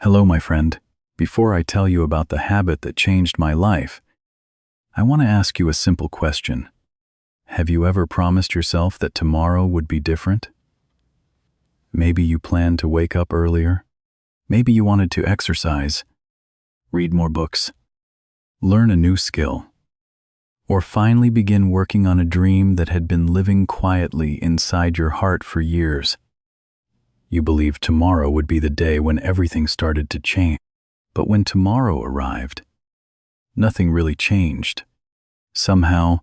Hello, my friend. Before I tell you about the habit that changed my life, I want to ask you a simple question. Have you ever promised yourself that tomorrow would be different? Maybe you planned to wake up earlier. Maybe you wanted to exercise, read more books, learn a new skill, or finally begin working on a dream that had been living quietly inside your heart for years. You believed tomorrow would be the day when everything started to change. But when tomorrow arrived, nothing really changed. Somehow,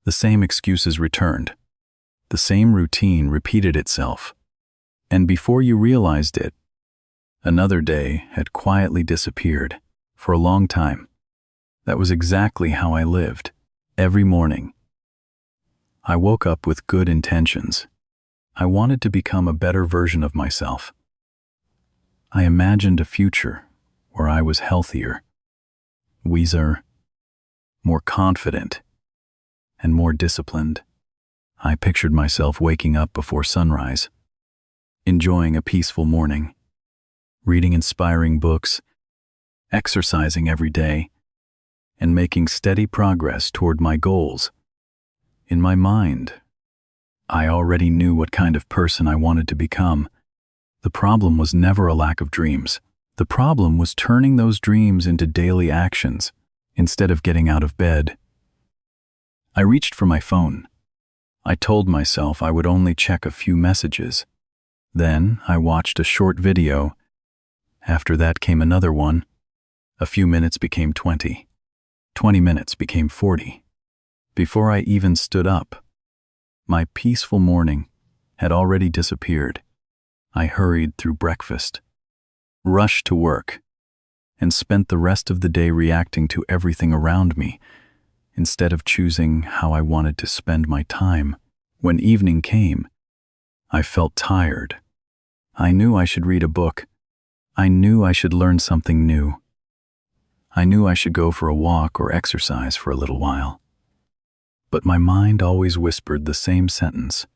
the same excuses returned. The same routine repeated itself. And before you realized it, another day had quietly disappeared for a long time. That was exactly how I lived, every morning. I woke up with good intentions. I wanted to become a better version of myself. I imagined a future where I was healthier, wiser, more confident, and more disciplined. I pictured myself waking up before sunrise, enjoying a peaceful morning, reading inspiring books, exercising every day, and making steady progress toward my goals. In my mind, I already knew what kind of person I wanted to become. The problem was never a lack of dreams. The problem was turning those dreams into daily actions instead of getting out of bed. I reached for my phone. I told myself I would only check a few messages. Then I watched a short video. After that came another one. A few minutes became 20. 20 minutes became 40. Before I even stood up, my peaceful morning had already disappeared. I hurried through breakfast, rushed to work, and spent the rest of the day reacting to everything around me instead of choosing how I wanted to spend my time. When evening came, I felt tired. I knew I should read a book. I knew I should learn something new. I knew I should go for a walk or exercise for a little while. But my mind always whispered the same sentence.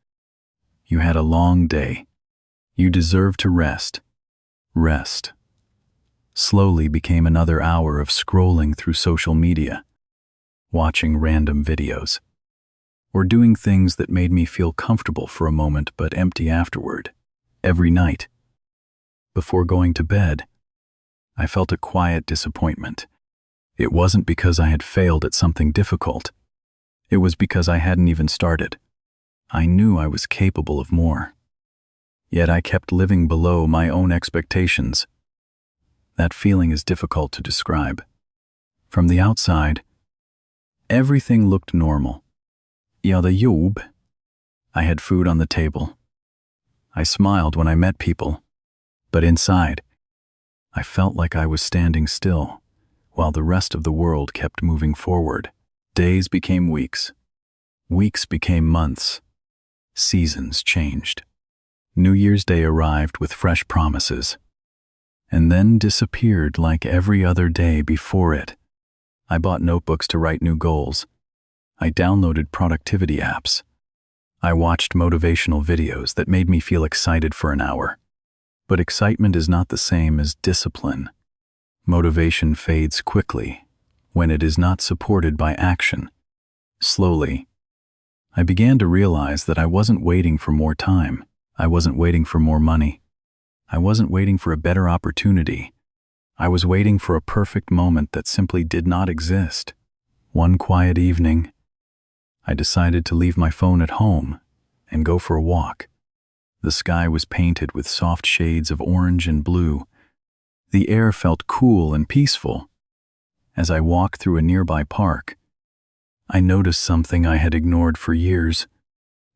You had a long day. You deserve to rest. Rest. Slowly became another hour of scrolling through social media, watching random videos, or doing things that made me feel comfortable for a moment but empty afterward. Every night, before going to bed, I felt a quiet disappointment. It wasn't because I had failed at something difficult. It was because I hadn't even started. I knew I was capable of more. Yet I kept living below my own expectations. That feeling is difficult to describe. From the outside, everything looked normal. Ja, the jobb. I had food on the table. I smiled when I met people. But inside, I felt like I was standing still, while the rest of the world kept moving forward. Days became weeks. Weeks became months. Seasons changed. New Year's Day arrived with fresh promises, and then disappeared like every other day before it. I bought notebooks to write new goals. I downloaded productivity apps. I watched motivational videos that made me feel excited for an hour. But excitement is not the same as discipline. Motivation fades quickly when it is not supported by action. Slowly, I began to realize that I wasn't waiting for more time. I wasn't waiting for more money. I wasn't waiting for a better opportunity. I was waiting for a perfect moment that simply did not exist. One quiet evening, I decided to leave my phone at home and go for a walk. The sky was painted with soft shades of orange and blue. The air felt cool and peaceful. As I walked through a nearby park, I noticed something I had ignored for years.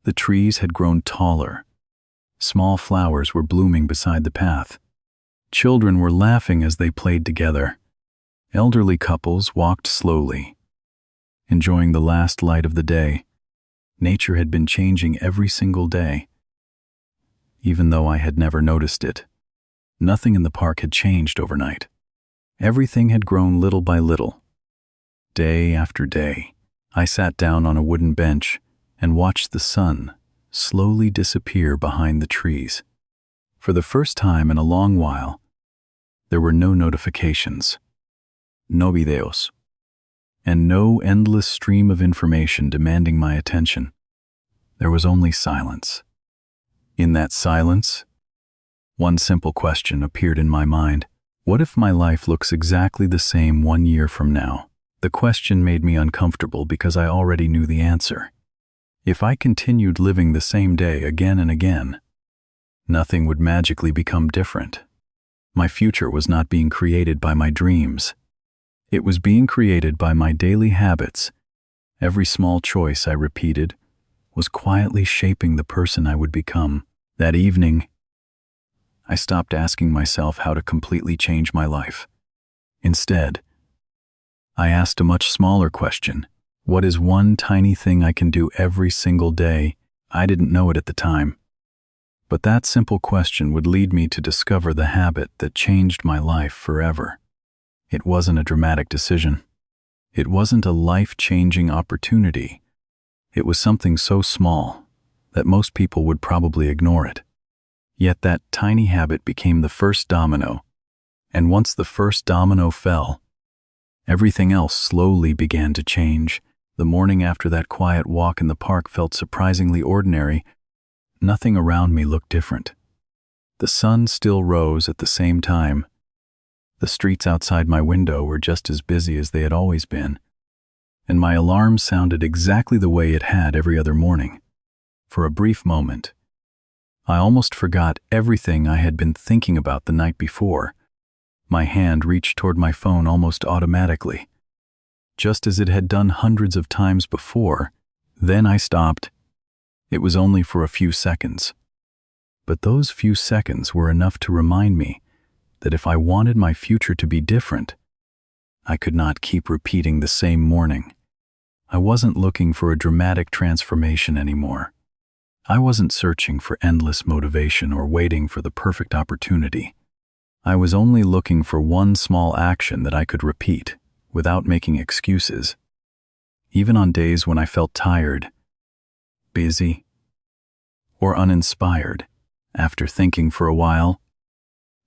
The trees had grown taller. Small flowers were blooming beside the path. Children were laughing as they played together. Elderly couples walked slowly, enjoying the last light of the day. Nature had been changing every single day. Even though I had never noticed it, nothing in the park had changed overnight. Everything had grown little by little. Day after day, I sat down on a wooden bench and watched the sun slowly disappear behind the trees. For the first time in a long while, There were no notifications, no videos, and no endless stream of information demanding my attention. There was only silence. In that silence, one simple question appeared in my mind. What if my life looks exactly the same 1 year from now? The question made me uncomfortable because I already knew the answer. If I continued living the same day again and again, nothing would magically become different. My future was not being created by my dreams. It was being created by my daily habits. Every small choice I repeated was quietly shaping the person I would become. That evening, I stopped asking myself how to completely change my life. Instead, I asked a much smaller question. What is one tiny thing I can do every single day? I didn't know it at the time. But that simple question would lead me to discover the habit that changed my life forever. It wasn't a dramatic decision. It wasn't a life-changing opportunity. It was something so small that most people would probably ignore it. Yet that tiny habit became the first domino, and once the first domino fell, everything else slowly began to change. The morning after that quiet walk in the park felt surprisingly ordinary. Nothing around me looked different. The sun still rose at the same time. The streets outside my window were just as busy as they had always been, and my alarm sounded exactly the way it had every other morning. For a brief moment, I almost forgot everything I had been thinking about the night before. My hand reached toward my phone almost automatically, just as it had done hundreds of times before. Then I stopped. It was only for a few seconds. But those few seconds were enough to remind me that if I wanted my future to be different, I could not keep repeating the same morning. I wasn't looking for a dramatic transformation anymore. I wasn't searching for endless motivation or waiting for the perfect opportunity. I was only looking for one small action that I could repeat without making excuses. Even on days when I felt tired, busy, or uninspired, after thinking for a while,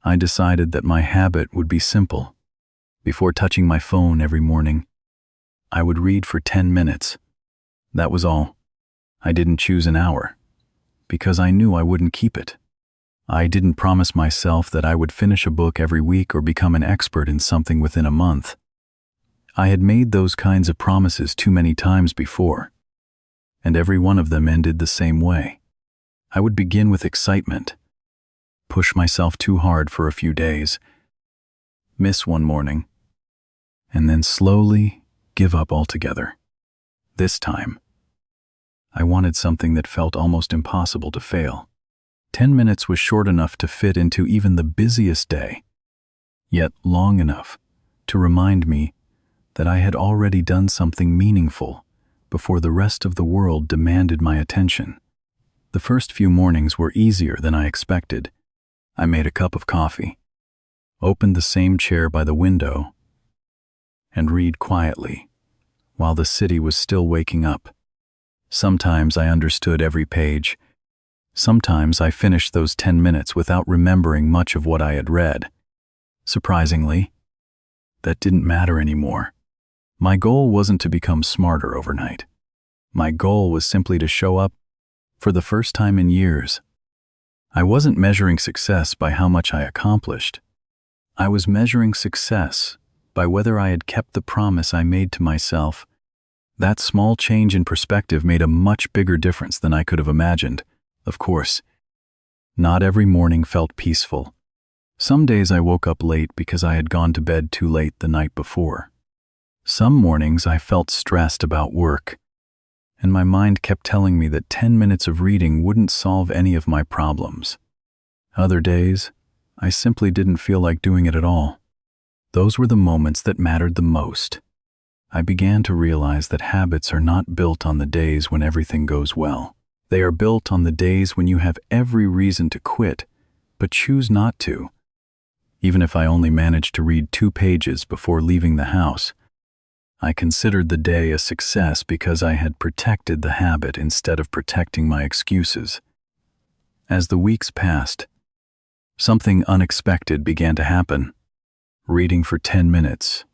I decided that my habit would be simple. Before touching my phone every morning, I would read for 10 minutes. That was all. I didn't choose an hour, because I knew I wouldn't keep it. I didn't promise myself that I would finish a book every week or become an expert in something within a month. I had made those kinds of promises too many times before, and every one of them ended the same way. I would begin with excitement, push myself too hard for a few days, miss one morning, and then slowly give up altogether. This time, I wanted something that felt almost impossible to fail. 10 minutes was short enough to fit into even the busiest day, yet long enough to remind me that I had already done something meaningful before the rest of the world demanded my attention. The first few mornings were easier than I expected. I made a cup of coffee, opened the same chair by the window, and read quietly while the city was still waking up. Sometimes I understood every page. Sometimes I finished those 10 minutes without remembering much of what I had read. Surprisingly, that didn't matter anymore. My goal wasn't to become smarter overnight. My goal was simply to show up for the first time in years. I wasn't measuring success by how much I accomplished. I was measuring success by whether I had kept the promise I made to myself. That small change in perspective made a much bigger difference than I could have imagined. Of course, not every morning felt peaceful. Some days I woke up late because I had gone to bed too late the night before. Some mornings I felt stressed about work, and my mind kept telling me that 10 minutes of reading wouldn't solve any of my problems. Other days, I simply didn't feel like doing it at all. Those were the moments that mattered the most. I began to realize that habits are not built on the days when everything goes well. They are built on the days when you have every reason to quit, but choose not to. Even if I only managed to read 2 pages before leaving the house, I considered the day a success because I had protected the habit instead of protecting my excuses. As the weeks passed, something unexpected began to happen. Reading for 10 minutes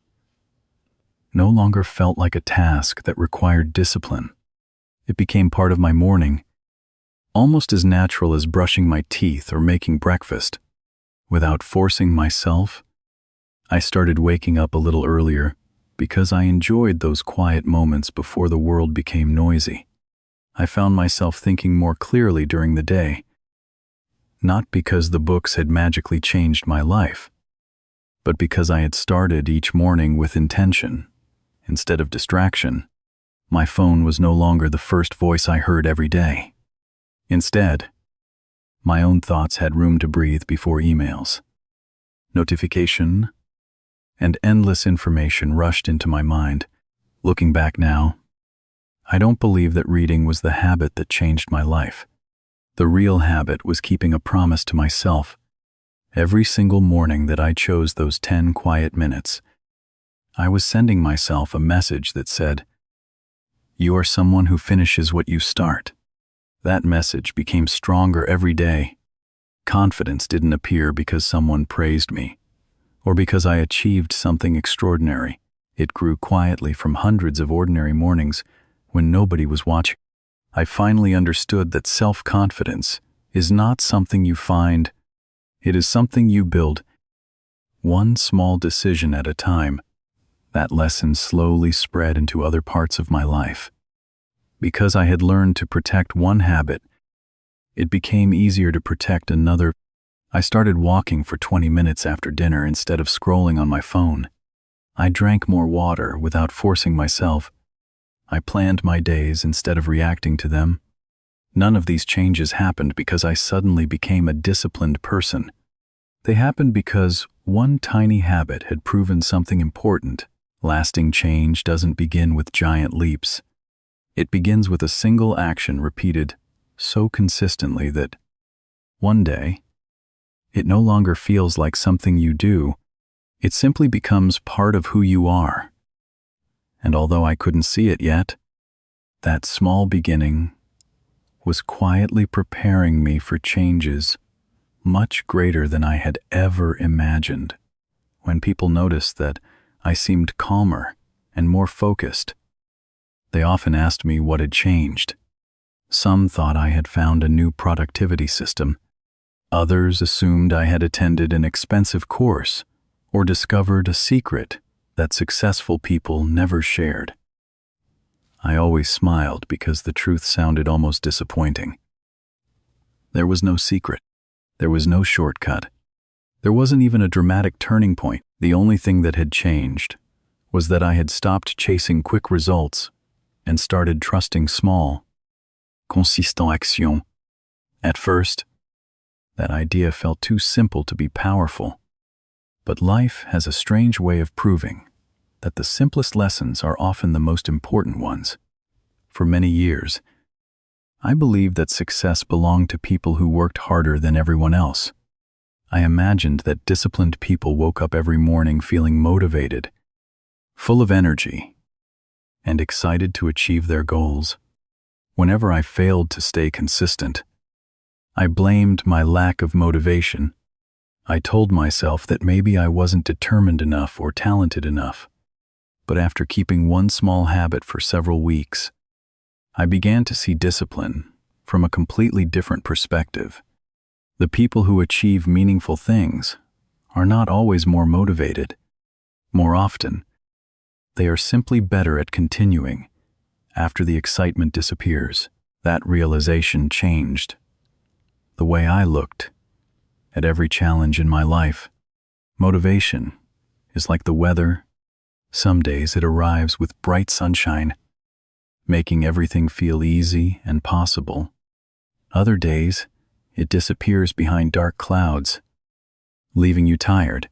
no longer felt like a task that required discipline. It became part of my morning, almost as natural as brushing my teeth or making breakfast. Without forcing myself, I started waking up a little earlier because I enjoyed those quiet moments before the world became noisy. I found myself thinking more clearly during the day, not because the books had magically changed my life, but because I had started each morning with intention instead of distraction. My phone was no longer the first voice I heard every day. Instead, my own thoughts had room to breathe before emails, notification, and endless information rushed into my mind. Looking back now, I don't believe that reading was the habit that changed my life. The real habit was keeping a promise to myself. Every single morning that I chose those 10 quiet minutes, I was sending myself a message that said, "You are someone who finishes what you start." That message became stronger every day. Confidence didn't appear because someone praised me, or because I achieved something extraordinary. It grew quietly from hundreds of ordinary mornings when nobody was watching. I finally understood that self-confidence is not something you find, it is something you build, one small decision at a time. That lesson slowly spread into other parts of my life. Because I had learned to protect one habit, it became easier to protect another. I started walking for 20 minutes after dinner instead of scrolling on my phone. I drank more water without forcing myself. I planned my days instead of reacting to them. None of these changes happened because I suddenly became a disciplined person. They happened because one tiny habit had proven something important. Lasting change doesn't begin with giant leaps. It begins with a single action repeated so consistently that one day, it no longer feels like something you do. It simply becomes part of who you are. And although I couldn't see it yet, that small beginning was quietly preparing me for changes much greater than I had ever imagined. When people noticed that I seemed calmer and more focused, they often asked me what had changed. Some thought I had found a new productivity system. Others assumed I had attended an expensive course or discovered a secret that successful people never shared. I always smiled because the truth sounded almost disappointing. There was no secret. There was no shortcut. There wasn't even a dramatic turning point. The only thing that had changed was that I had stopped chasing quick results and started trusting small, consistent action. At first, that idea felt too simple to be powerful. But life has a strange way of proving that the simplest lessons are often the most important ones. For many years, I believed that success belonged to people who worked harder than everyone else. I imagined that disciplined people woke up every morning feeling motivated, full of energy, and excited to achieve their goals. Whenever I failed to stay consistent, I blamed my lack of motivation. I told myself that maybe I wasn't determined enough or talented enough. But after keeping one small habit for several weeks, I began to see discipline from a completely different perspective. The people who achieve meaningful things are not always more motivated. More often, they are simply better at continuing after the excitement disappears. That realization changed the way I looked at every challenge in my life. Motivation is like the weather. Some days it arrives with bright sunshine, making everything feel easy and possible. Other days, it disappears behind dark clouds, leaving you tired,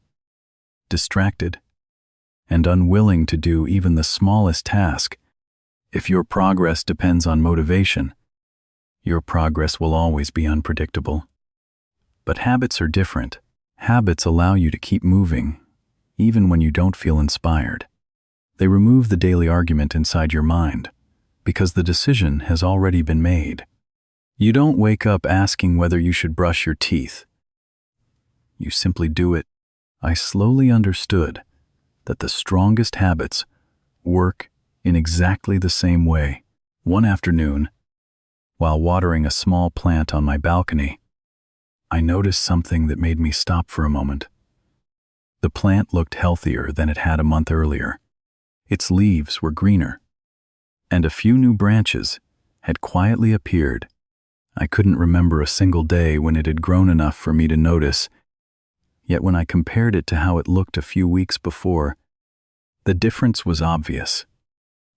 distracted, and unwilling to do even the smallest task. If your progress depends on motivation, your progress will always be unpredictable. But habits are different. Habits allow you to keep moving, even when you don't feel inspired. They remove the daily argument inside your mind, because the decision has already been made. You don't wake up asking whether you should brush your teeth. You simply do it I slowly understood that the strongest habits work in exactly the same way. One afternoon, while watering a small plant on my balcony, I noticed something that made me stop for a moment. The plant looked healthier than it had a month earlier. Its leaves were greener, and a few new branches had quietly appeared. I couldn't remember a single day when it had grown enough for me to notice, yet when I compared it to how it looked a few weeks before, the difference was obvious.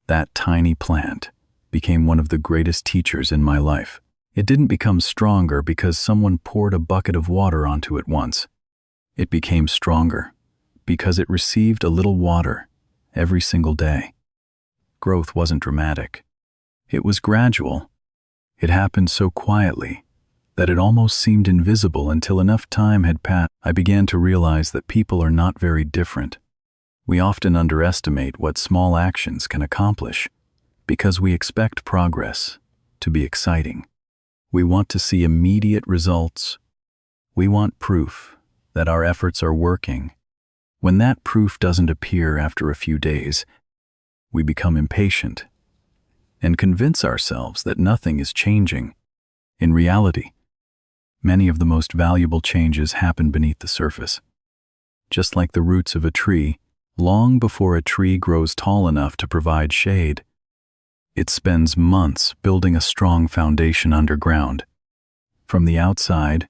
That tiny plant became one of the greatest teachers in my life. It didn't become stronger because someone poured a bucket of water onto it once. It became stronger because it received a little water every single day. Growth wasn't dramatic. It was gradual. It happened so quietly that it almost seemed invisible until enough time had passed. I began to realize that people are not very different. We often underestimate what small actions can accomplish because we expect progress to be exciting. We want to see immediate results. We want proof that our efforts are working. When that proof doesn't appear after a few days, we become impatient and convince ourselves that nothing is changing. In reality, many of the most valuable changes happen beneath the surface. Just like the roots of a tree, long before a tree grows tall enough to provide shade, it spends months building a strong foundation underground. From the outside,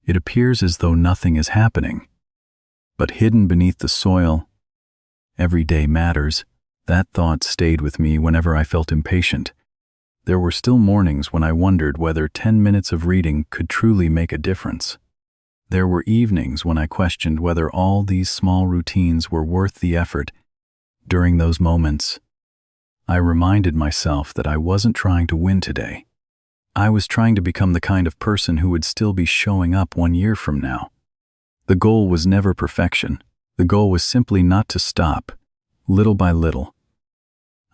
it appears as though nothing is happening. But hidden beneath the soil, every day matters. That thought stayed with me whenever I felt impatient. There were still mornings when I wondered whether 10 minutes of reading could truly make a difference. There were evenings when I questioned whether all these small routines were worth the effort. During those moments, I reminded myself that I wasn't trying to win today. I was trying to become the kind of person who would still be showing up 1 year from now. The goal was never perfection. The goal was simply not to stop. Little by little,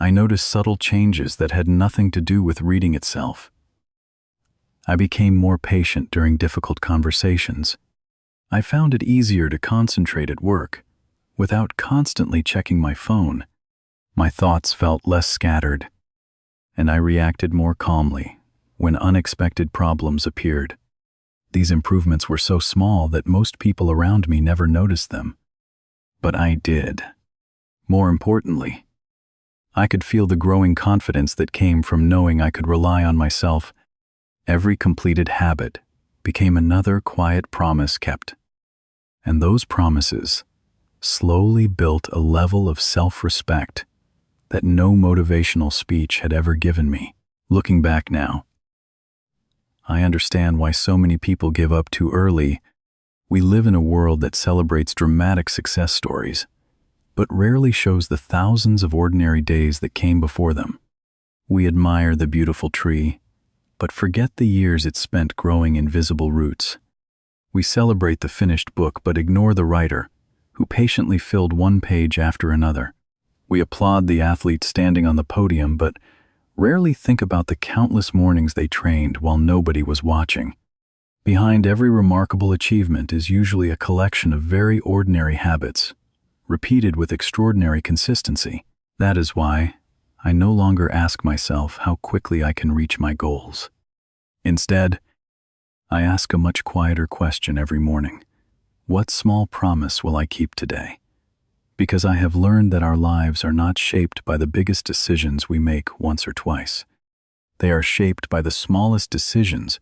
I noticed subtle changes that had nothing to do with reading itself. I became more patient during difficult conversations. I found it easier to concentrate at work without constantly checking my phone. My thoughts felt less scattered, and I reacted more calmly when unexpected problems appeared. These improvements were so small that most people around me never noticed them. But I did. More importantly, I could feel the growing confidence that came from knowing I could rely on myself. Every completed habit became another quiet promise kept. And those promises slowly built a level of self-respect that no motivational speech had ever given me. Looking back now, I understand why so many people give up too early. We live in a world that celebrates dramatic success stories, but rarely shows the thousands of ordinary days that came before them. We admire the beautiful tree, but forget the years it spent growing invisible roots. We celebrate the finished book, but ignore the writer, who patiently filled one page after another. We applaud the athlete standing on the podium, but rarely think about the countless mornings they trained while nobody was watching. Behind every remarkable achievement is usually a collection of very ordinary habits, repeated with extraordinary consistency. That is why I no longer ask myself how quickly I can reach my goals. Instead, I ask a much quieter question every morning. What small promise will I keep today? Because I have learned that our lives are not shaped by the biggest decisions we make once or twice. They are shaped by the smallest decisions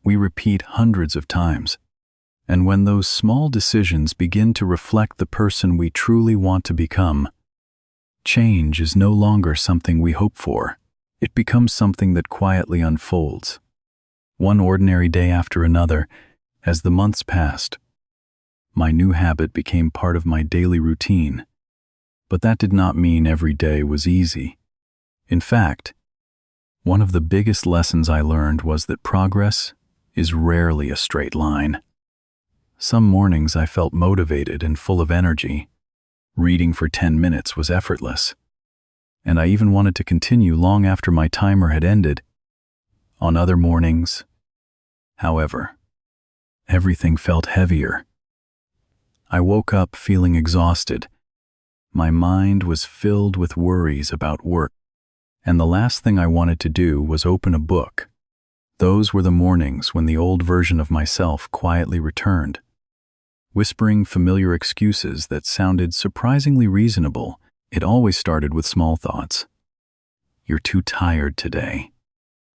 we repeat hundreds of times. And when those small decisions begin to reflect the person we truly want to become, change is no longer something we hope for. It becomes something that quietly unfolds. One ordinary day after another, as the months passed, my new habit became part of my daily routine. But that did not mean every day was easy. In fact, one of the biggest lessons I learned was that progress is rarely a straight line. Some mornings I felt motivated and full of energy. Reading for 10 minutes was effortless, and I even wanted to continue long after my timer had ended. On other mornings, however, everything felt heavier. I woke up feeling exhausted. My mind was filled with worries about work, and the last thing I wanted to do was open a book. Those were the mornings when the old version of myself quietly returned, whispering familiar excuses that sounded surprisingly reasonable. It always started with small thoughts. You're too tired today.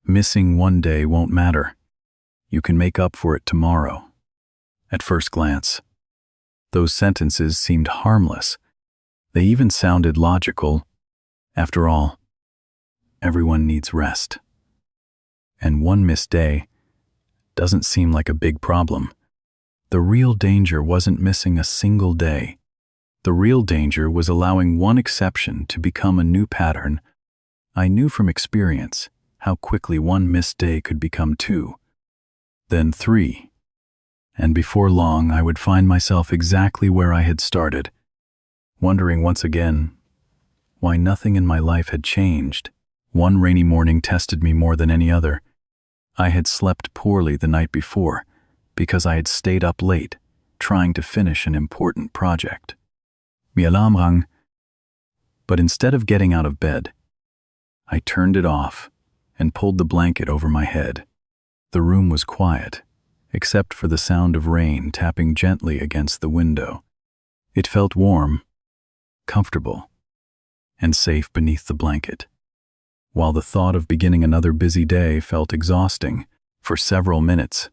Missing one day won't matter. You can make up for it tomorrow. At first glance, those sentences seemed harmless. They even sounded logical. After all, everyone needs rest. And one missed day doesn't seem like a big problem. The real danger wasn't missing a single day. The real danger was allowing one exception to become a new pattern. I knew from experience how quickly one missed day could become 2, then 3. And before long, I would find myself exactly where I had started, wondering once again why nothing in my life had changed. One rainy morning tested me more than any other. I had slept poorly the night before because I had stayed up late trying to finish an important project. My alarm rang, but instead of getting out of bed, I turned it off and pulled the blanket over my head. The room was quiet, except for the sound of rain tapping gently against the window. It felt warm, comfortable, and safe beneath the blanket, while the thought of beginning another busy day felt exhausting. For several minutes,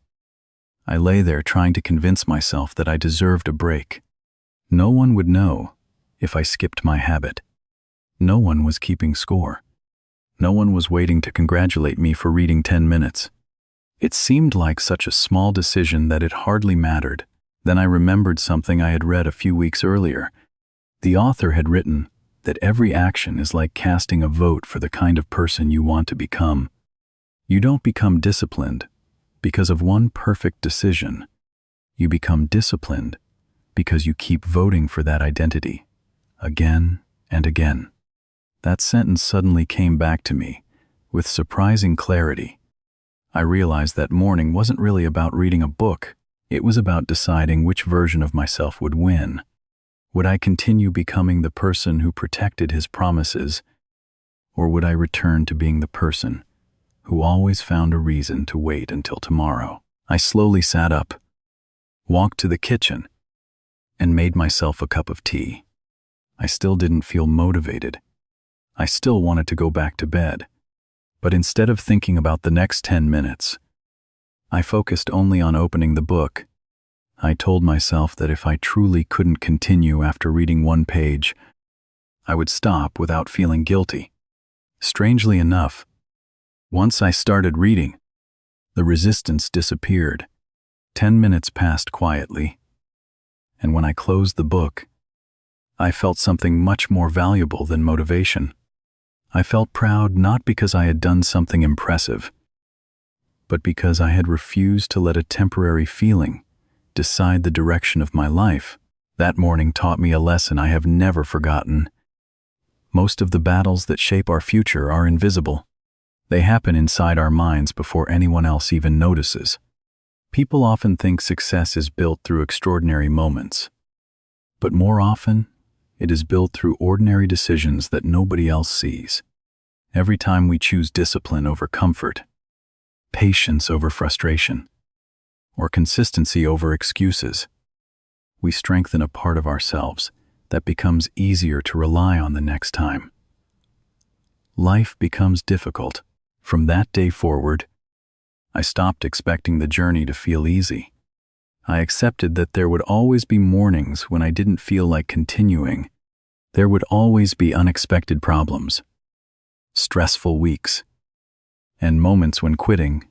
I lay there trying to convince myself that I deserved a break. No one would know if I skipped my habit. No one was keeping score. No one was waiting to congratulate me for reading 10 minutes. It seemed like such a small decision that it hardly mattered. Then I remembered something I had read a few weeks earlier. The author had written that every action is like casting a vote for the kind of person you want to become. You don't become disciplined because of one perfect decision. You become disciplined because you keep voting for that identity, again and again. That sentence suddenly came back to me with surprising clarity. I realized that morning wasn't really about reading a book. It was about deciding which version of myself would win. Would I continue becoming the person who protected his promises, or would I return to being the person who always found a reason to wait until tomorrow? I slowly sat up, walked to the kitchen, and made myself a cup of tea. I still didn't feel motivated. I still wanted to go back to bed. But instead of thinking about the next 10 minutes, I focused only on opening the book. I told myself that if I truly couldn't continue after reading one page, I would stop without feeling guilty. Strangely enough, once I started reading, the resistance disappeared. 10 minutes passed quietly, and when I closed the book, I felt something much more valuable than motivation. I felt proud not because I had done something impressive, but because I had refused to let a temporary feeling decide the direction of my life. That morning taught me a lesson I have never forgotten. Most of the battles that shape our future are invisible. They happen inside our minds before anyone else even notices. People often think success is built through extraordinary moments, but more often, it is built through ordinary decisions that nobody else sees. Every time we choose discipline over comfort, patience over frustration, or consistency over excuses, we strengthen a part of ourselves that becomes easier to rely on the next time. Life becomes difficult. From that day forward, I stopped expecting the journey to feel easy. I accepted that there would always be mornings when I didn't feel like continuing. There would always be unexpected problems, stressful weeks, and moments when quitting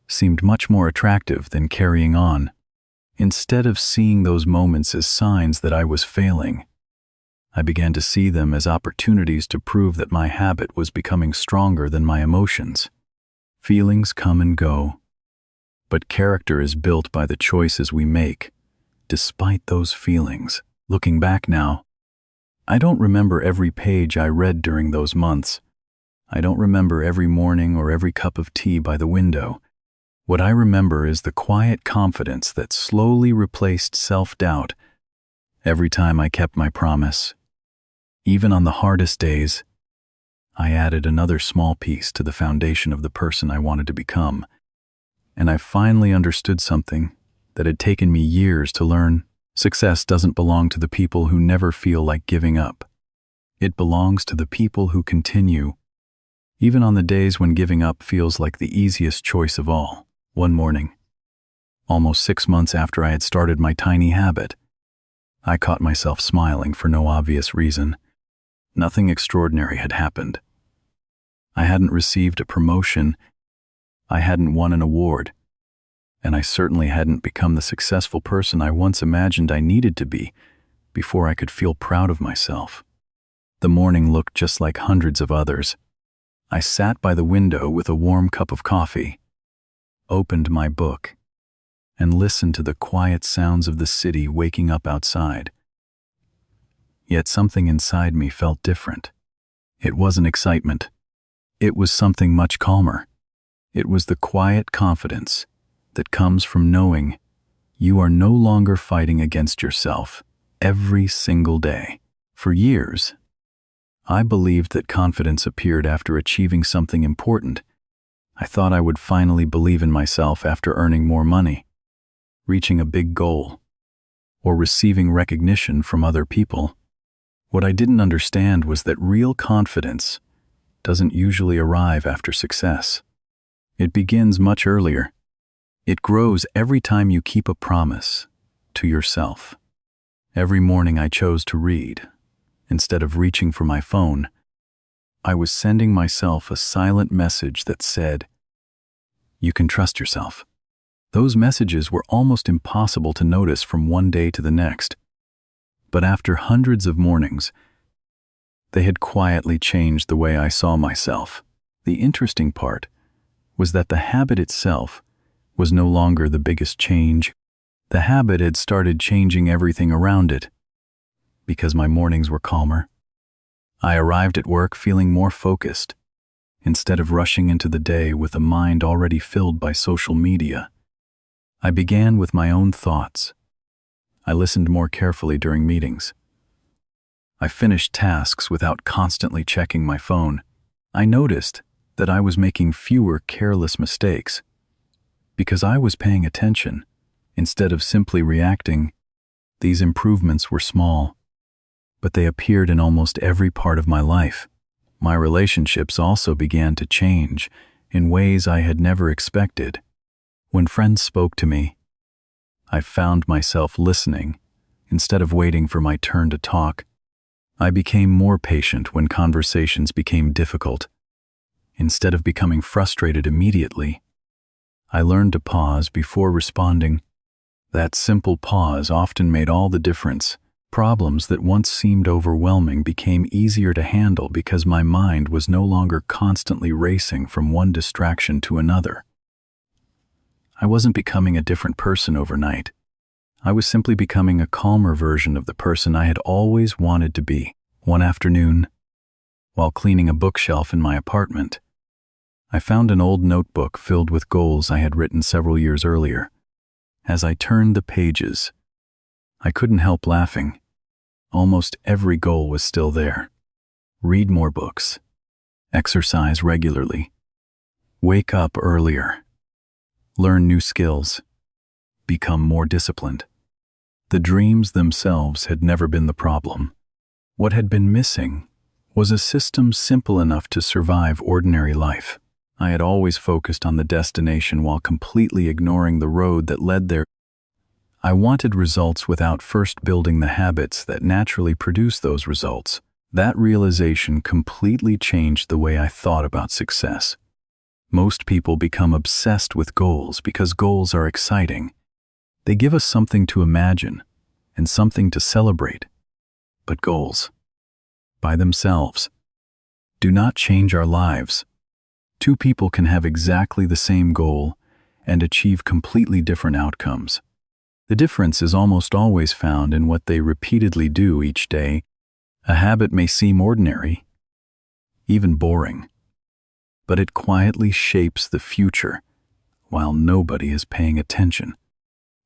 seemed much more attractive than carrying on. Instead of seeing those moments as signs that I was failing, I began to see them as opportunities to prove that my habit was becoming stronger than my emotions. Feelings come and go, but character is built by the choices we make, despite those feelings. Looking back now, I don't remember every page I read during those months. I don't remember every morning or every cup of tea by the window. What I remember is the quiet confidence that slowly replaced self-doubt Every time I kept my promise, even on the hardest days, I added another small piece to the foundation of the person I wanted to become. And I finally understood something that had taken me years to learn. Success doesn't belong to the people who never feel like giving up. It belongs to the people who continue, even on the days when giving up feels like the easiest choice of all. One morning, almost 6 months after I had started my tiny habit, I caught myself smiling for no obvious reason. Nothing extraordinary had happened. I hadn't received a promotion, I hadn't won an award, and I certainly hadn't become the successful person I once imagined I needed to be before I could feel proud of myself. The morning looked just like hundreds of others. I sat by the window with a warm cup of coffee, opened my book, and listened to the quiet sounds of the city waking up outside. Yet something inside me felt different. It wasn't excitement. It was something much calmer. It was the quiet confidence that comes from knowing you are no longer fighting against yourself every single day. For years, I believed that confidence appeared after achieving something important. I thought I would finally believe in myself after earning more money, reaching a big goal, or receiving recognition from other people. What I didn't understand was that real confidence doesn't usually arrive after success. It begins much earlier. It grows every time you keep a promise to yourself. Every morning I chose to read. Instead of reaching for my phone, I was sending myself a silent message that said, "You can trust yourself." Those messages were almost impossible to notice from one day to the next. But after hundreds of mornings, they had quietly changed the way I saw myself. The interesting part was that the habit itself was no longer the biggest change. The habit had started changing everything around it. Because my mornings were calmer, I arrived at work feeling more focused. Instead of rushing into the day with a mind already filled by social media, I began with my own thoughts. I listened more carefully during meetings. I finished tasks without constantly checking my phone. I noticed that I was making fewer careless mistakes because I was paying attention instead of simply reacting. These improvements were small, but they appeared in almost every part of my life. My relationships also began to change in ways I had never expected. When friends spoke to me, I found myself listening instead of waiting for my turn to talk. I became more patient when conversations became difficult. Instead of becoming frustrated immediately, I learned to pause before responding. That simple pause often made all the difference. Problems that once seemed overwhelming became easier to handle because my mind was no longer constantly racing from one distraction to another. I wasn't becoming a different person overnight. I was simply becoming a calmer version of the person I had always wanted to be. One afternoon, while cleaning a bookshelf in my apartment, I found an old notebook filled with goals I had written several years earlier. As I turned the pages, I couldn't help laughing. Almost every goal was still there. Read more books, exercise regularly, wake up earlier, learn new skills, become more disciplined. The dreams themselves had never been the problem. What had been missing was a system simple enough to survive ordinary life. I had always focused on the destination while completely ignoring the road that led there. I wanted results without first building the habits that naturally produce those results. That realization completely changed the way I thought about success. Most people become obsessed with goals because goals are exciting. They give us something to imagine and something to celebrate. But goals, by themselves, do not change our lives. Two people can have exactly the same goal and achieve completely different outcomes. The difference is almost always found in what they repeatedly do each day. A habit may seem ordinary, even boring, but it quietly shapes the future while nobody is paying attention.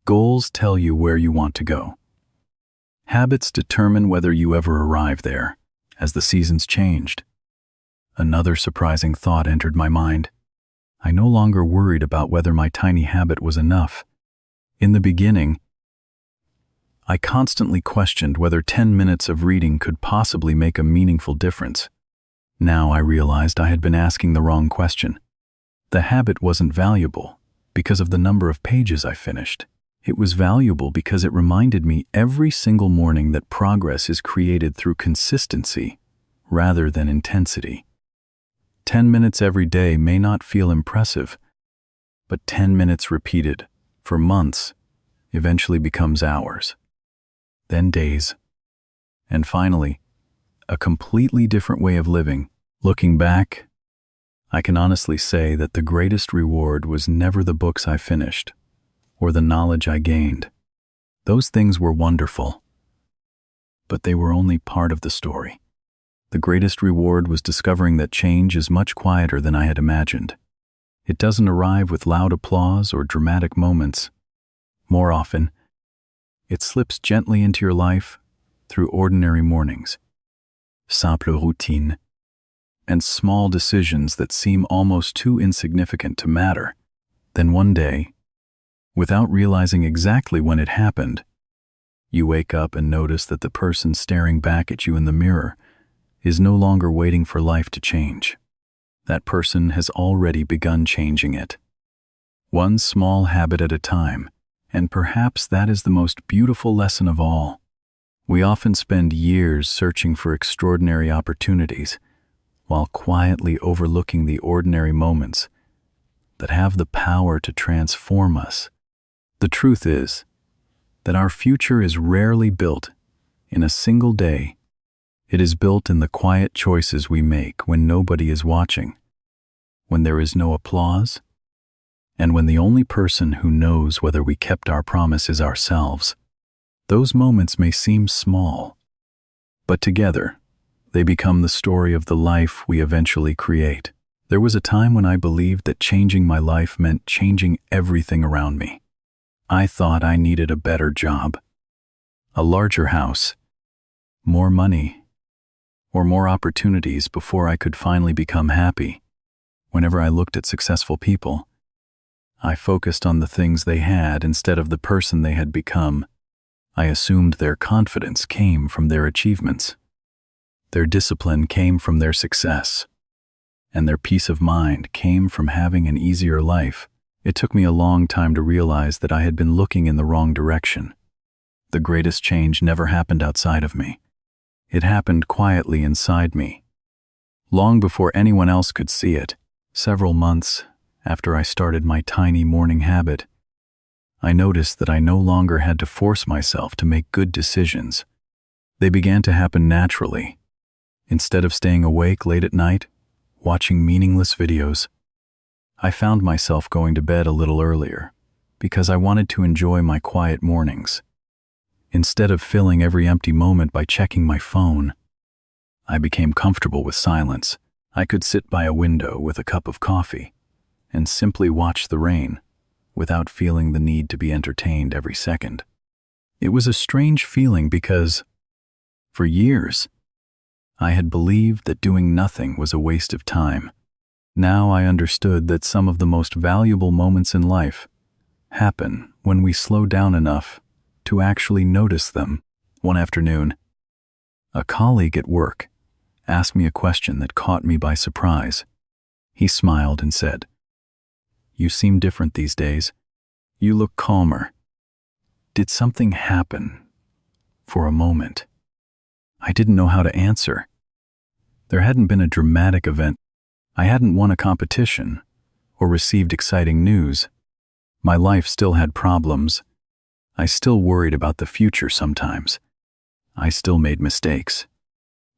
Goals tell you where you want to go. Habits determine whether you ever arrive there, as the seasons changed. Another surprising thought entered my mind. I no longer worried about whether my tiny habit was enough. In the beginning, I constantly questioned whether 10 minutes of reading could possibly make a meaningful difference. Now I realized I had been asking the wrong question. The habit wasn't valuable because of the number of pages I finished. It was valuable because it reminded me every single morning that progress is created through consistency rather than intensity. 10 minutes every day may not feel impressive, but 10 minutes repeated for months eventually becomes hours, then days, and finally, a completely different way of living. Looking back, I can honestly say that the greatest reward was never the books I finished or the knowledge I gained. Those things were wonderful, but they were only part of the story. The greatest reward was discovering that change is much quieter than I had imagined. It doesn't arrive with loud applause or dramatic moments. More often, it slips gently into your life through ordinary mornings, simple routine, and small decisions that seem almost too insignificant to matter. Then one day, without realizing exactly when it happened, you wake up and notice that the person staring back at you in the mirror is no longer waiting for life to change. That person has already begun changing it. One small habit at a time, and perhaps that is the most beautiful lesson of all. We often spend years searching for extraordinary opportunities, while quietly overlooking the ordinary moments that have the power to transform us. The truth is that our future is rarely built in a single day. It is built in the quiet choices we make when nobody is watching, when there is no applause, and when the only person who knows whether we kept our promise is ourselves. Those moments may seem small, but together, they become the story of the life we eventually create. There was a time when I believed that changing my life meant changing everything around me. I thought I needed a better job, a larger house, more money, or more opportunities before I could finally become happy. Whenever I looked at successful people, I focused on the things they had instead of the person they had become. I assumed their confidence came from their achievements. Their discipline came from their success, and their peace of mind came from having an easier life. It took me a long time to realize that I had been looking in the wrong direction. The greatest change never happened outside of me. It happened quietly inside me. Long before anyone else could see it, several months after I started my tiny morning habit, I noticed that I no longer had to force myself to make good decisions. They began to happen naturally. Instead of staying awake late at night, watching meaningless videos, I found myself going to bed a little earlier because I wanted to enjoy my quiet mornings. Instead of filling every empty moment by checking my phone, I became comfortable with silence. I could sit by a window with a cup of coffee and simply watch the rain without feeling the need to be entertained every second. It was a strange feeling because, for years, I had believed that doing nothing was a waste of time. Now I understood that some of the most valuable moments in life happen when we slow down enough to actually notice them. One afternoon, a colleague at work asked me a question that caught me by surprise. He smiled and said, "You seem different these days. You look calmer." Did something happen? For a moment, I didn't know how to answer. There hadn't been a dramatic event. I hadn't won a competition or received exciting news. My life still had problems. I still worried about the future sometimes. I still made mistakes.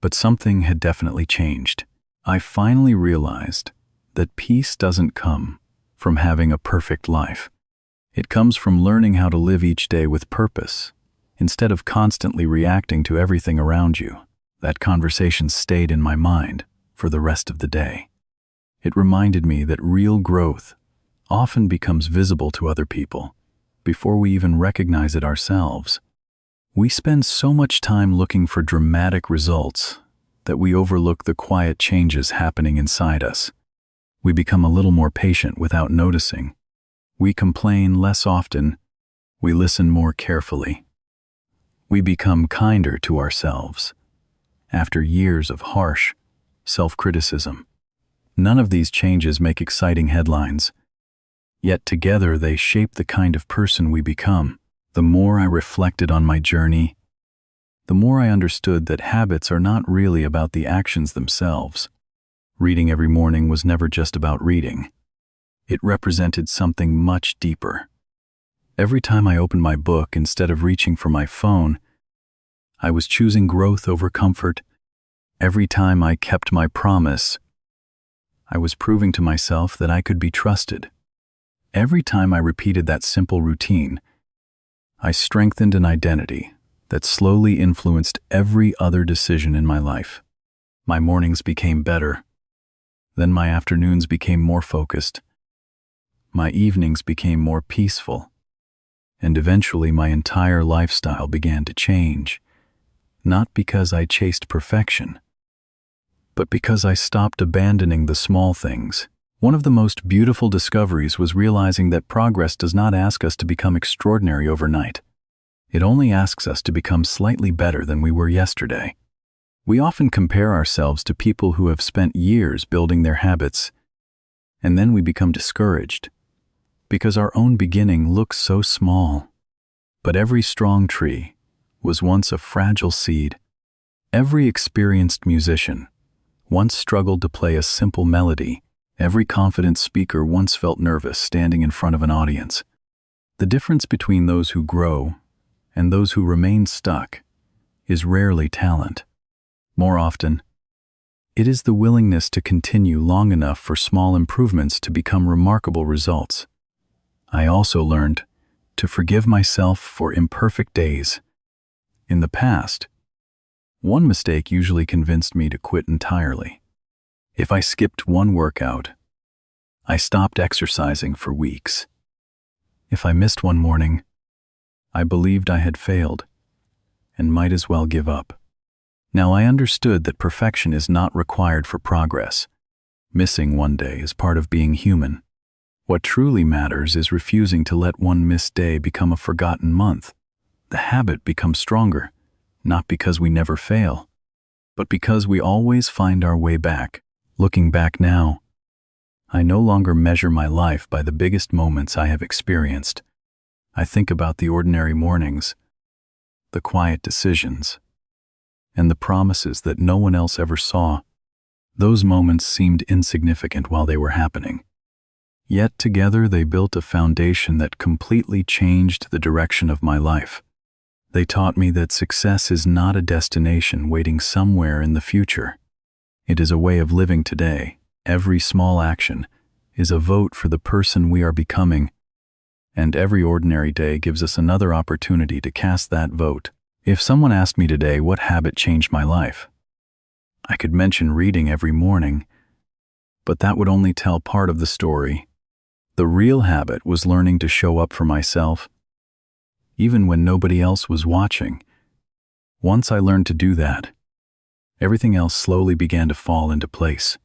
But something had definitely changed. I finally realized that peace doesn't come from having a perfect life. It comes from learning how to live each day with purpose, instead of constantly reacting to everything around you. That conversation stayed in my mind for the rest of the day. It reminded me that real growth often becomes visible to other people before we even recognize it ourselves. We spend so much time looking for dramatic results that we overlook the quiet changes happening inside us. We become a little more patient without noticing. We complain less often. We listen more carefully. We become kinder to ourselves after years of harsh self-criticism. None of these changes make exciting headlines, yet together they shape the kind of person we become. The more I reflected on my journey, the more I understood that habits are not really about the actions themselves. Reading every morning was never just about reading. It represented something much deeper. Every time I opened my book instead of reaching for my phone, I was choosing growth over comfort. Every time I kept my promise, I was proving to myself that I could be trusted. Every time I repeated that simple routine, I strengthened an identity that slowly influenced every other decision in my life. My mornings became better. Then my afternoons became more focused. My evenings became more peaceful. And eventually my entire lifestyle began to change, not because I chased perfection, but because I stopped abandoning the small things. One of the most beautiful discoveries was realizing that progress does not ask us to become extraordinary overnight. It only asks us to become slightly better than we were yesterday. We often compare ourselves to people who have spent years building their habits, and then we become discouraged because our own beginning looks so small. But every strong tree was once a fragile seed. Every experienced musician once struggled to play a simple melody. Every confident speaker once felt nervous standing in front of an audience. The difference between those who grow and those who remain stuck is rarely talent. More often, it is the willingness to continue long enough for small improvements to become remarkable results. I also learned to forgive myself for imperfect days. In the past, one mistake usually convinced me to quit entirely. If I skipped one workout, I stopped exercising for weeks. If I missed one morning, I believed I had failed and might as well give up. Now I understood that perfection is not required for progress. Missing one day is part of being human. What truly matters is refusing to let one missed day become a forgotten month. The habit becomes stronger, not because we never fail, but because we always find our way back. Looking back now, I no longer measure my life by the biggest moments I have experienced. I think about the ordinary mornings, the quiet decisions, and the promises that no one else ever saw. Those moments seemed insignificant while they were happening. Yet together they built a foundation that completely changed the direction of my life. They taught me that success is not a destination waiting somewhere in the future. It is a way of living today. Every small action is a vote for the person we are becoming, and every ordinary day gives us another opportunity to cast that vote. If someone asked me today what habit changed my life, I could mention reading every morning, but that would only tell part of the story. The real habit was learning to show up for myself, even when nobody else was watching. Once I learned to do that, everything else slowly began to fall into place.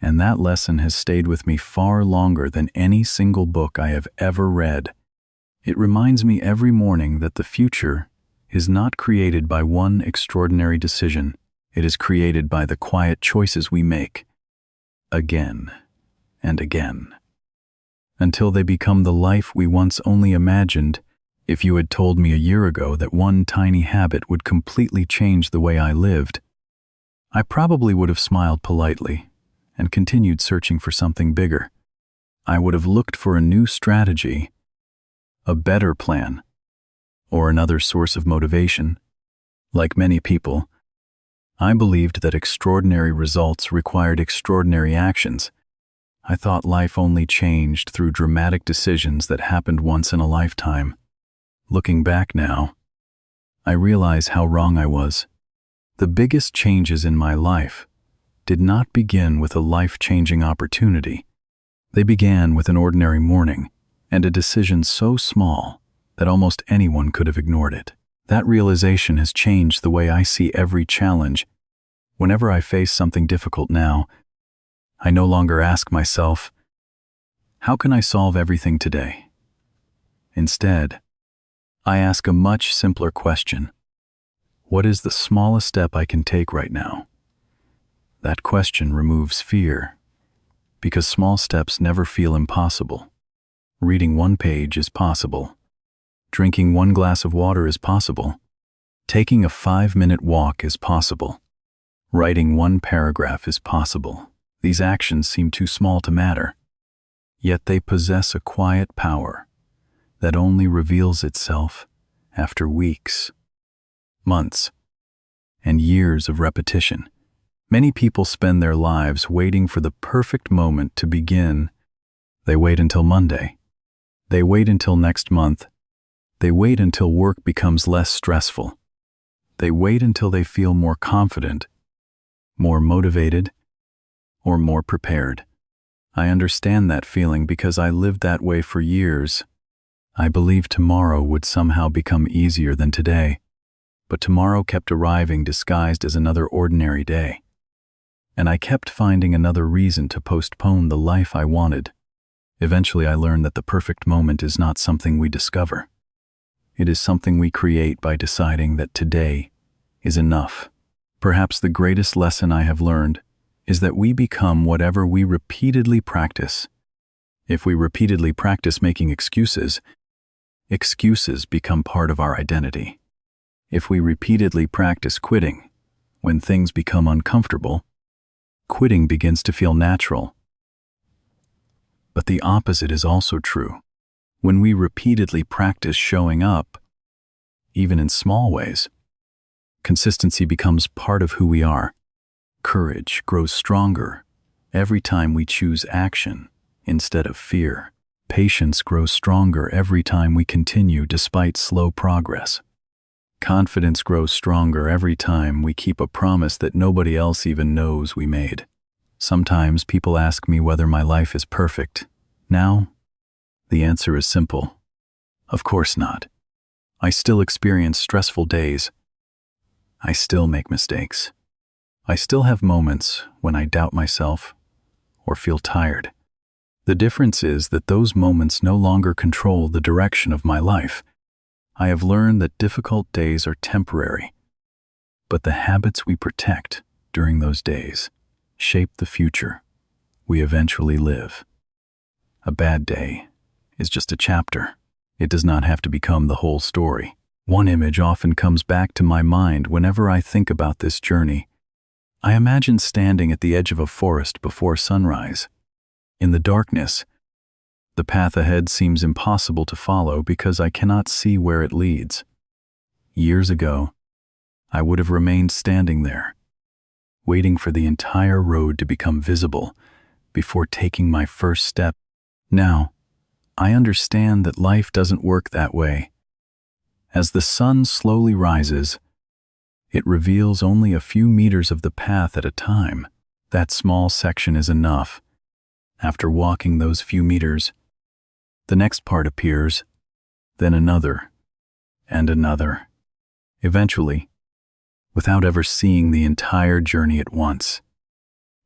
And that lesson has stayed with me far longer than any single book I have ever read. It reminds me every morning that the future is not created by one extraordinary decision. It is created by the quiet choices we make, again and again, until they become the life we once only imagined. If you had told me a year ago that one tiny habit would completely change the way I lived, I probably would have smiled politely and continued searching for something bigger. I would have looked for a new strategy, a better plan, or another source of motivation. Like many people, I believed that extraordinary results required extraordinary actions. I thought life only changed through dramatic decisions that happened once in a lifetime. Looking back now, I realize how wrong I was. The biggest changes in my life did not begin with a life-changing opportunity. They began with an ordinary morning and a decision so small that almost anyone could have ignored it. That realization has changed the way I see every challenge. Whenever I face something difficult now, I no longer ask myself, how can I solve everything today? Instead, I ask a much simpler question. What is the smallest step I can take right now? That question removes fear, because small steps never feel impossible. Reading one page is possible. Drinking one glass of water is possible. Taking a 5-minute walk is possible. Writing one paragraph is possible. These actions seem too small to matter, yet they possess a quiet power that only reveals itself after weeks, months, and years of repetition. Many people spend their lives waiting for the perfect moment to begin. They wait until Monday. They wait until next month. They wait until work becomes less stressful. They wait until they feel more confident, more motivated, or more prepared. I understand that feeling because I lived that way for years. I believed tomorrow would somehow become easier than today, but tomorrow kept arriving disguised as another ordinary day. And I kept finding another reason to postpone the life I wanted. Eventually I learned that the perfect moment is not something we discover. It is something we create by deciding that today is enough. Perhaps the greatest lesson I have learned is that we become whatever we repeatedly practice. If we repeatedly practice making excuses, excuses become part of our identity. If we repeatedly practice quitting, when things become uncomfortable, quitting begins to feel natural. But the opposite is also true. When we repeatedly practice showing up, even in small ways, consistency becomes part of who we are. Courage grows stronger every time we choose action instead of fear. Patience grows stronger every time we continue despite slow progress. Confidence grows stronger every time we keep a promise that nobody else even knows we made. Sometimes people ask me whether my life is perfect. Now, the answer is simple. Of course not. I still experience stressful days. I still make mistakes. I still have moments when I doubt myself or feel tired. The difference is that those moments no longer control the direction of my life. I have learned that difficult days are temporary, but the habits we protect during those days shape the future we eventually live. A bad day is just a chapter. It does not have to become the whole story. One image often comes back to my mind whenever I think about this journey. I imagine standing at the edge of a forest before sunrise. In the darkness, the path ahead seems impossible to follow because I cannot see where it leads. Years ago, I would have remained standing there, waiting for the entire road to become visible before taking my first step. Now, I understand that life doesn't work that way. As the sun slowly rises, it reveals only a few meters of the path at a time. That small section is enough. After walking those few meters, the next part appears, then another, and another. Eventually, without ever seeing the entire journey at once,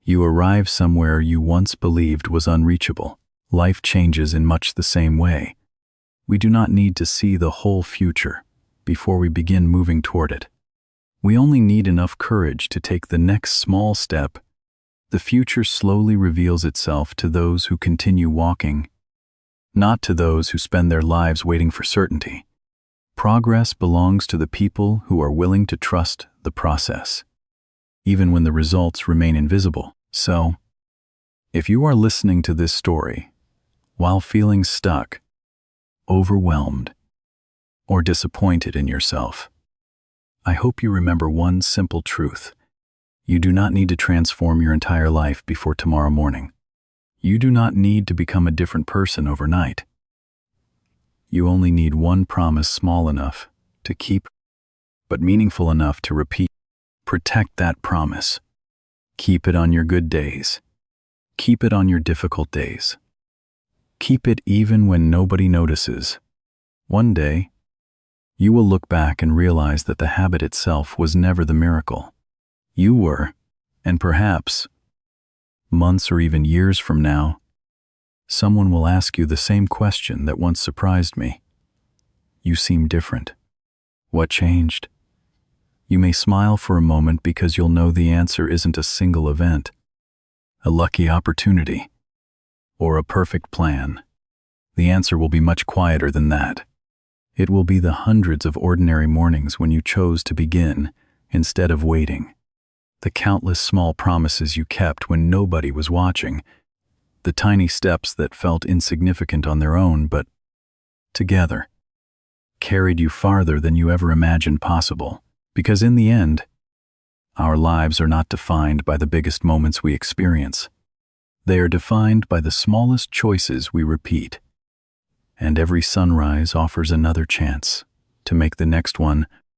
you arrive somewhere you once believed was unreachable. Life changes in much the same way. We do not need to see the whole future before we begin moving toward it. We only need enough courage to take the next small step. The future slowly reveals itself to those who continue walking, not to those who spend their lives waiting for certainty. Progress belongs to the people who are willing to trust the process, even when the results remain invisible. So, if you are listening to this story while feeling stuck, overwhelmed, or disappointed in yourself, I hope you remember one simple truth. You do not need to transform your entire life before tomorrow morning. You do not need to become a different person overnight. You only need one promise small enough to keep, but meaningful enough to repeat. Protect that promise. Keep it on your good days. Keep it on your difficult days. Keep it even when nobody notices. One day, You will look back and realize that the habit itself was never the miracle. You were, and perhaps, months or even years from now, someone will ask you the same question that once surprised me. You seem different. What changed? You may smile for a moment because you'll know the answer isn't a single event, a lucky opportunity, or a perfect plan. The answer will be much quieter than that. It will be the hundreds of ordinary mornings when you chose to begin instead of waiting. The countless small promises you kept when nobody was watching. The tiny steps that felt insignificant on their own, but together, carried you farther than you ever imagined possible. Because in the end, our lives are not defined by the biggest moments we experience. They are defined by the smallest choices we repeat. And every sunrise offers another chance to make the next one